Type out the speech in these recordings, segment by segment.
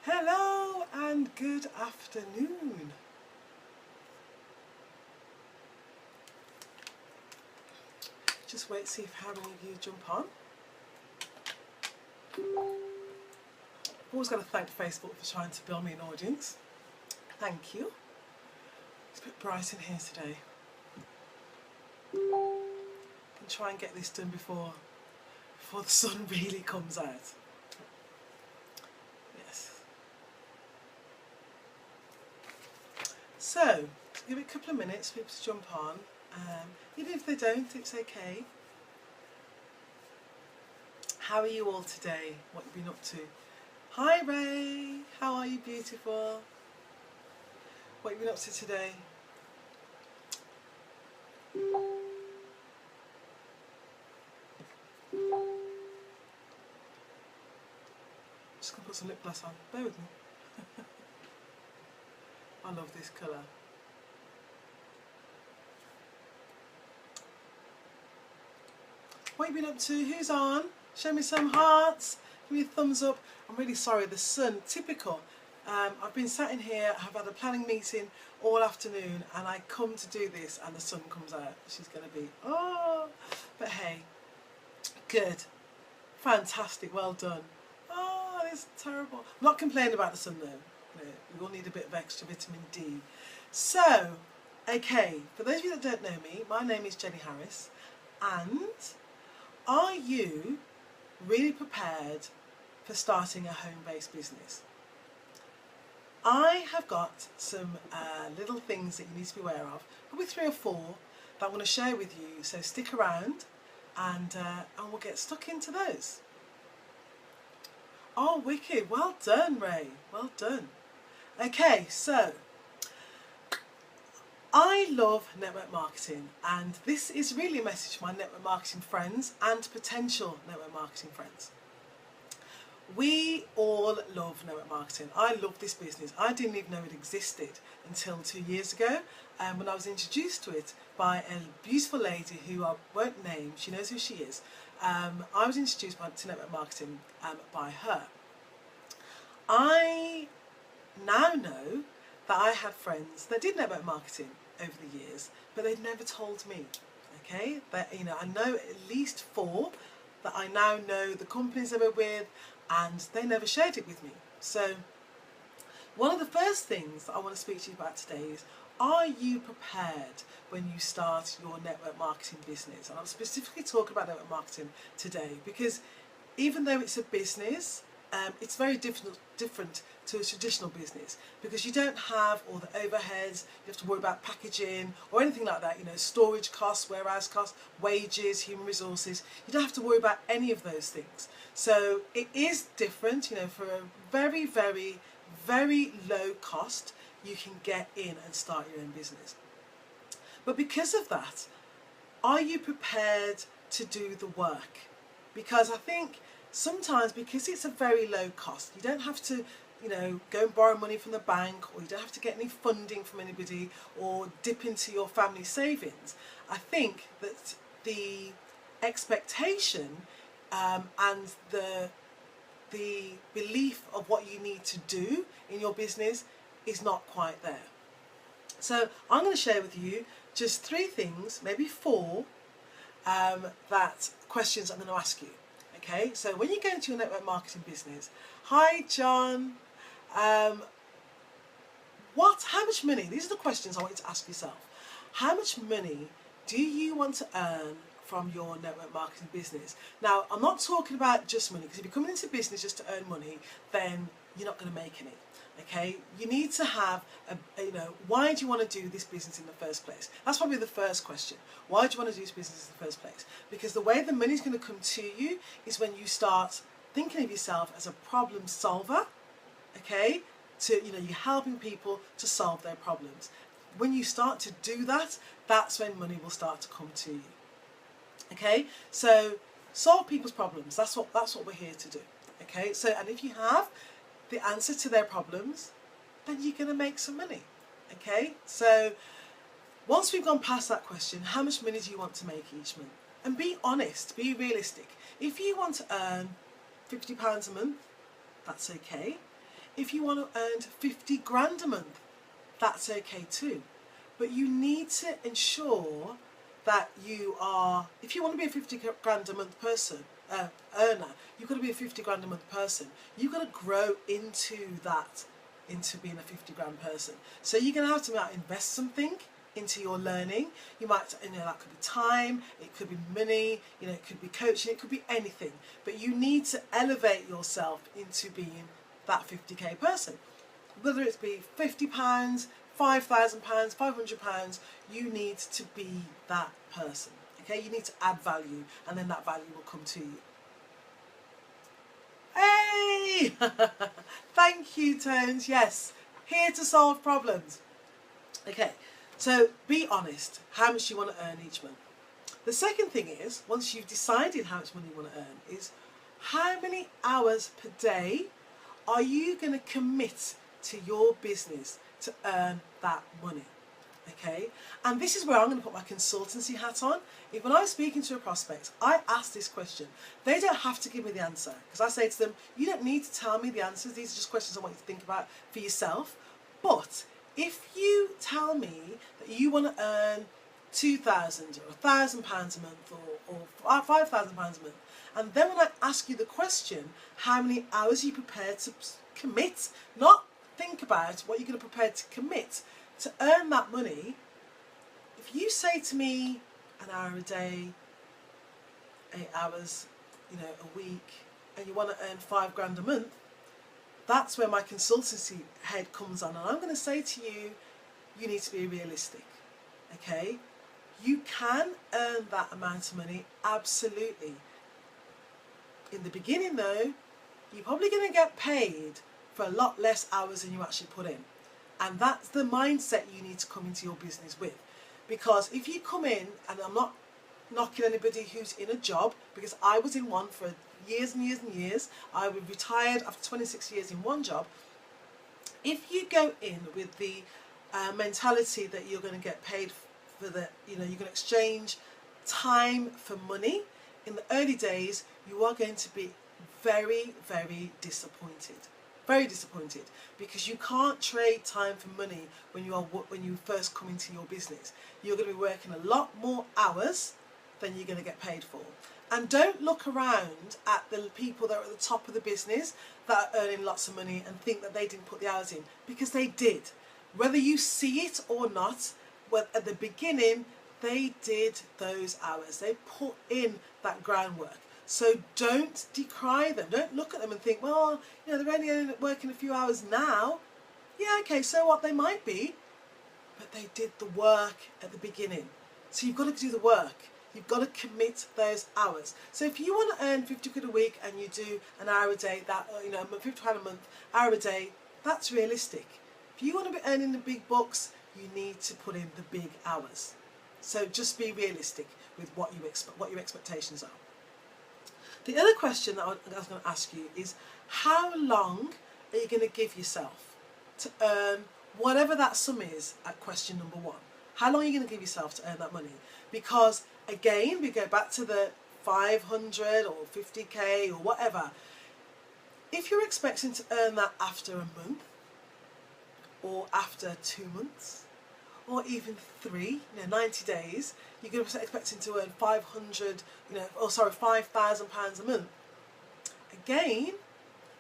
Hello and good afternoon. Just wait to see if how many of you jump on. I've always got to thank Facebook for trying to build me an audience. Thank you. It's a bit bright in here today. I can try and get this done before the sun really comes out. Yes. So, give it a couple of minutes for people to jump on. Even if they don't, it's okay. How are you all today? What have you been up to? Hi Ray, how are you, beautiful? What have you been up to today? Just gonna put some lip gloss on. Bear with me. I love this colour. What have you been up to? Who's on? Show me some hearts. Give me a thumbs up. I'm really sorry, the sun, typical. I've been sat in here, I've had a planning meeting all afternoon and I come to do this and the sun comes out. She's going to be, oh, but hey, good, fantastic, well done. Oh, it's terrible. I'm not complaining about the sun though. We all need a bit of extra vitamin D. So, okay, for those of you that don't know me, my name is Jenny Harris, and are you really prepared for starting a home-based business? I have got some little things that you need to be aware of, probably 3 or 4 that I want to share with you, so stick around and we'll get stuck into those. Oh, wicked, well done Ray, well done. Okay, so I love network marketing, and this is really a message to my network marketing friends and potential network marketing friends. We all love network marketing. I love this business. I didn't even know it existed until 2 years ago when I was introduced to it by a beautiful lady who I won't name. She knows who she is. I was introduced to network marketing by her. I now know that I had friends that did network marketing over the years, but they'd never told me. Okay, but I know at least 4 that I now know the companies they were with, and they never shared it with me. So one of the first things that I want to speak to you about today is, are you prepared when you start your network marketing business? And I'm specifically talking about network marketing today because even though it's a business, it's very different to a traditional business because you don't have all the overheads, you have to worry about packaging or anything like that, storage costs, warehouse costs, wages, human resources. You don't have to worry about any of those things. So it is different, for a very, very, very low cost, you can get in and start your own business. But because of that, are you prepared to do the work? Because I think sometimes, because it's a very low cost, you don't have to go and borrow money from the bank, or you don't have to get any funding from anybody or dip into your family savings. I think that the expectation and the belief of what you need to do in your business is not quite there. So I'm going to share with you just 3 things, maybe 4, that questions I'm going to ask you. Okay, so when you go into your network marketing business, hi John, how much money, these are the questions I want you to ask yourself. How much money do you want to earn from your network marketing business? Now, I'm not talking about just money, because if you're coming into business just to earn money, then you're not going to make any. Okay, you need to have why do you want to do this business in the first place? That's probably the first question. Why do you want to do this business in the first place? Because the way the money's going to come to you is when you start thinking of yourself as a problem solver. Okay, you're helping people to solve their problems. When you start to do that, that's when money will start to come to you. Okay, so solve people's problems. That's what we're here to do. Okay, so and if you have the answer to their problems, then you're going to make some money. Okay, so once we've gone past that question, how much money do you want to make each month? And be honest, be realistic. If you want to earn £50 a month, that's okay. If you want to earn 50 grand a month, that's okay too. But you need to ensure that you are, if you want to be a 50 grand a month person, earner, you've got to be a 50 grand a month person. You've got to grow into that, into being a 50 grand person. So you're going to have to invest something into your learning. You might, that could be time, it could be money, it could be coaching, it could be anything. But you need to elevate yourself into being that 50k person. Whether it be £50, £5,000, £500, you need to be that person. Okay, you need to add value, and then that value will come to you. Hey! Thank you, Tones. Yes, here to solve problems. Okay, so be honest. How much you want to earn each month? The second thing is, once you've decided how much money you want to earn, is how many hours per day are you going to commit to your business to earn that money? Okay, and this is where I'm going to put my consultancy hat on. If when I'm speaking to a prospect, I ask this question, they don't have to give me the answer, because I say to them, you don't need to tell me the answers, these are just questions I want you to think about for yourself. But if you tell me that you want to earn £2,000 or £1,000 a month or £5,000 a month, and then when I ask you the question, how many hours are you prepared to commit, not think about what you're going to prepare to commit to earn that money. If you say to me an hour a day, 8 hours, a week, and you want to earn £5 grand a month, that's where my consultancy head comes on, and I'm going to say to you, you need to be realistic. Okay, you can earn that amount of money, absolutely. In the beginning though, you're probably going to get paid for a lot less hours than you actually put in. And that's the mindset you need to come into your business with. Because if you come in, and I'm not knocking anybody who's in a job, because I was in one for years and years and years. I was retired after 26 years in one job. If you go in with the mentality that you're going to get paid for the, you're going to exchange time for money, in the early days, you are going to be very, very disappointed. Very disappointed, because you can't trade time for money when you first come into your business. You're going to be working a lot more hours than you're going to get paid for. And don't look around at the people that are at the top of the business that are earning lots of money and think that they didn't put the hours in, because they did. Whether you see it or not, at the beginning they did those hours. They put in that groundwork. So don't decry them. Don't look at them and think, well, they're only working a few hours now. Yeah, okay, so what, they might be. But they did the work at the beginning. So you've got to do the work. You've got to commit those hours. So if you want to earn 50 quid a week and you do an hour a day, that, £50 a month, hour a day, that's realistic. If you want to be earning the big bucks, you need to put in the big hours. So just be realistic with what your expectations are. The other question that I was going to ask you is, how long are you going to give yourself to earn whatever that sum is at question number 1? How long are you going to give yourself to earn that money? Because again, we go back to the 500 or 50k or whatever. If you're expecting to earn that after a month, or after 2 months, or even 3, 90 days, you're going to be expecting to earn £5,000 a month. Again,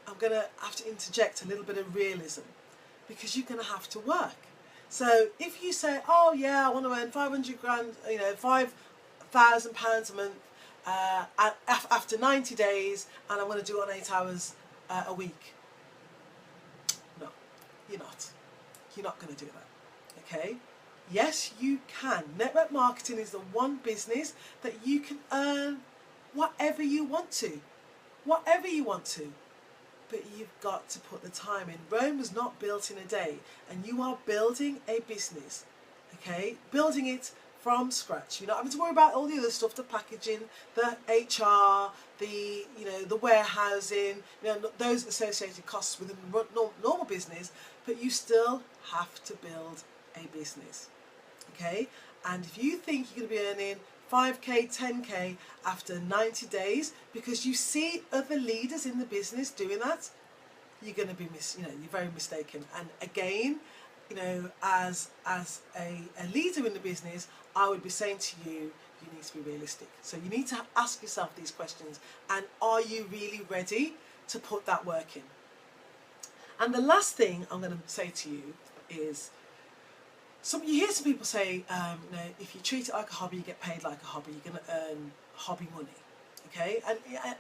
I'm going to have to interject a little bit of realism, because you're going to have to work. So if you say, oh yeah, I want to earn 500 grand, £5,000 a month after 90 days, and I'm going to do it on 8 hours a week. No, you're not. You're not going to do that. Okay? Yes, you can. Network marketing is the one business that you can earn whatever you want to. Whatever you want to. But you've got to put the time in. Rome was not built in a day, and you are building a business. Okay? Building it from scratch. You're not having to worry about all the other stuff, the packaging, the HR, the warehousing, those associated costs with a normal business, but you still have to build a business. Okay? And if you think you're going to be earning 5k, 10k after 90 days because you see other leaders in the business doing that, you're going to be you're very mistaken. And again, as a leader in the business, I would be saying to you, you need to be realistic. So you need to ask yourself these questions, and are you really ready to put that work in? And the last thing I'm going to say to you is, you hear some people say, if you treat it like a hobby, you get paid like a hobby, you're going to earn hobby money. Okay,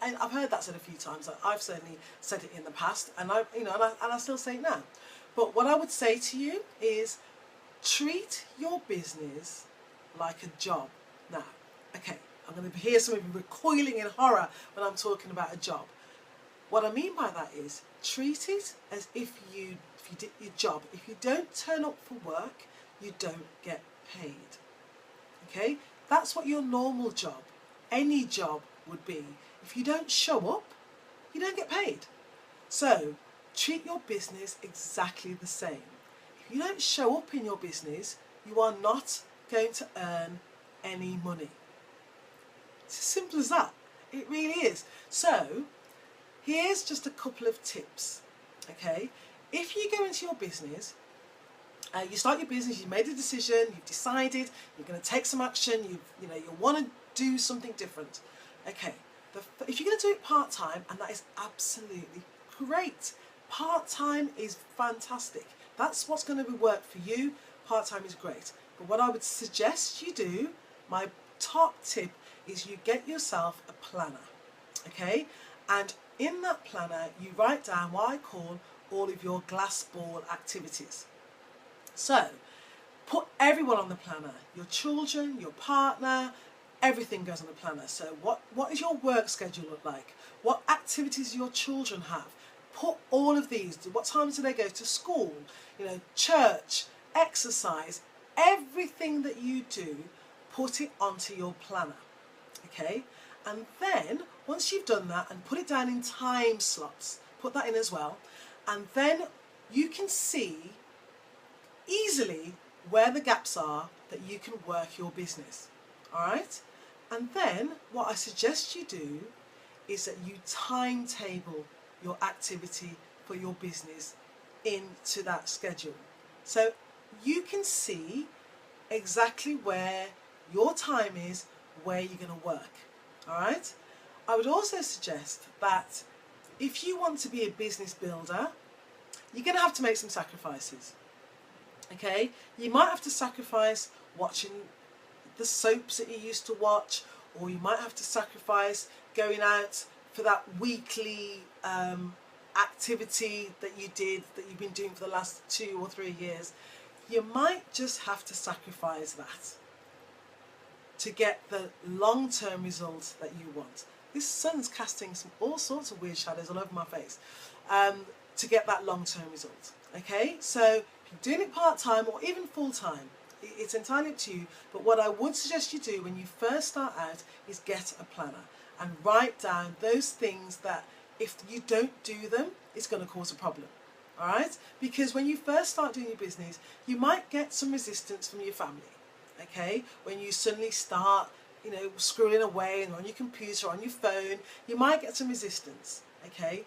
and I've heard that said a few times. I've certainly said it in the past, and I still say it now. But what I would say to you is, treat your business like a job. Now, okay, I'm going to hear some of you recoiling in horror when I'm talking about a job. What I mean by that is, treat it as if you did your job. If you don't turn up for work, you don't get paid. Okay, that's what your normal job, any job, would be. If you don't show up, you don't get paid. So treat your business exactly the same. If you don't show up in your business, you are not going to earn any money. It's as simple as that. It really is. So here's just a couple of tips. Okay, if you go into your business, you start your business, you've made a decision, you've decided you're going to take some action, you want to do something different. Okay, if you're going to do it part-time, and that is absolutely great. Part-time is fantastic. That's what's going to work for you. Part-time is great. But what I would suggest you do, my top tip, is you get yourself a planner. Okay, and in that planner you write down what I call all of your glass ball activities. So put everyone on the planner, your children, your partner, everything goes on the planner. So what is your work schedule look like? What activities do your children have? Put all of these. What times do they go to school? Church, exercise, everything that you do, put it onto your planner. Okay? And then once you've done that and put it down in time slots, put that in as well, and then you can see easily where the gaps are that you can work your business. Alright? And then what I suggest you do is that you timetable your activity for your business into that schedule. So you can see exactly where your time is, where you're going to work. Alright? I would also suggest that if you want to be a business builder, you're going to have to make some sacrifices. Okay? You might have to sacrifice watching the soaps that you used to watch, or you might have to sacrifice going out for that weekly activity that you've been doing for the last 2 or 3 years. You might just have to sacrifice that to get the long-term results that you want. This sun's casting all sorts of weird shadows all over my face to get that long-term result. Okay, so if you're doing it part-time or even full-time, it's entirely up to you. But what I would suggest you do when you first start out is get a planner and write down those things that if you don't do them, it's going to cause a problem. Alright? Because when you first start doing your business, you might get some resistance from your family. Okay? When you suddenly start, scrolling away and on your computer, or on your phone, you might get some resistance. Okay?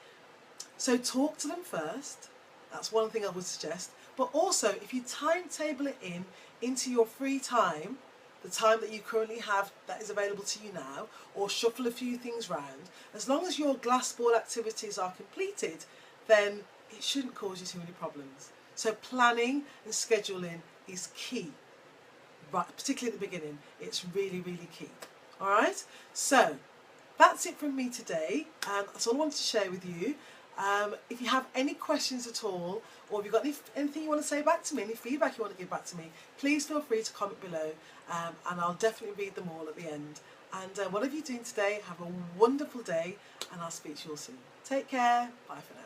So talk to them first. That's one thing I would suggest. But also, if you timetable it into your free time, the time that you currently have that is available to you now, or shuffle a few things round, as long as your glass ball activities are completed, then it shouldn't cause you too many problems. So planning and scheduling is key, right? Particularly at the beginning, it's really, really key. All right. So that's it from me today. That's all I wanted to share with you. If you have any questions at all, or if you've got anything you want to say back to me, any feedback you want to give back to me, please feel free to comment below, and I'll definitely read them all at the end. And whatever you're doing today, have a wonderful day, and I'll speak to you all soon. Take care. Bye for now.